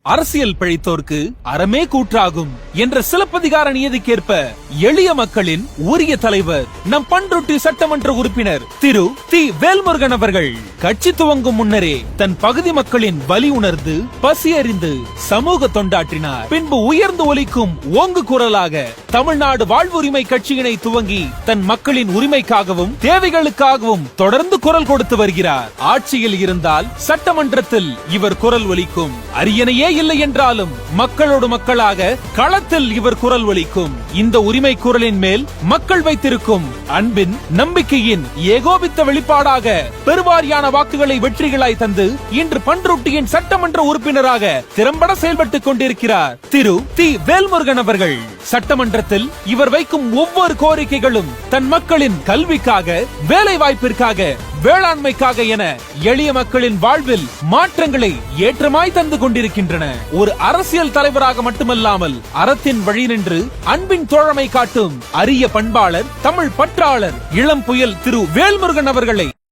அரசியல் பிழைத்தோர்க்கு அறமே கூற்றாகும் என்ற சிலப்பதிகார நியதிக்கேற்ப எளிய மக்களின் உரிய தலைவர் நம் பண்ருட்டி சட்டமன்ற உறுப்பினர் திரு தி வேல்முருகன் அவர்கள் கட்சி துவங்கும் முன்னரே தன் பகுதி மக்களின் வலி உணர்ந்து பசி அறிந்து சமூக தொண்டாற்றினார். பின்பு உயர்ந்து ஒலிக்கும் ஓங்கு குரலாக தமிழ்நாடு வாழ்வுரிமை கட்சியினை துவங்கி தன் மக்களின் உரிமைக்காகவும் தேவைகளுக்காகவும் தொடர்ந்து குரல் கொடுத்து வருகிறார். ஆட்சியில் இருந்தால் சட்டமன்றத்தில் இவர் குரல் ஒலிக்கும். அரியணையே இல்லை என்றாலும் மக்களோடு மக்களாக களத்தில் இவர் குரல் ஒலிக்கும். இந்த உரிமை குரலின் மேல் மக்கள் வைத்திருக்கும் அன்பின் நம்பிக்கையின் ஏகோபித்த வெளிப்பாடாக பெருவாரியான வாக்குகளை வெற்றிகளாய் தந்து இன்று பண்ருட்டியின் சட்டமன்ற உறுப்பினராக திறம்பட செயல்பட்டுக் கொண்டிருக்கிறார் திரு தி வேல்முருகன் அவர்கள். சட்டமன்றத்தில் இவர் வைக்கும் ஒவ்வொரு கோரிக்கைகளும் தன் மக்களின் கல்விக்காக, வேலை வாய்ப்பிற்காக, வேளாண்மைக்காக என எளிய மக்களின் வாழ்வில் மாற்றங்களை ஏற்றமாய் தந்து கொண்டிருக்கின்றன. ஒரு அரசியல் தலைவராக மட்டுமல்லாமல் அறத்தின் வழி நின்று அன்பின் தோழமை காட்டும் அரிய பண்பாளர், தமிழ் பற்றாளர், இளம் புயல் திரு வேல்முருகன் அவர்களை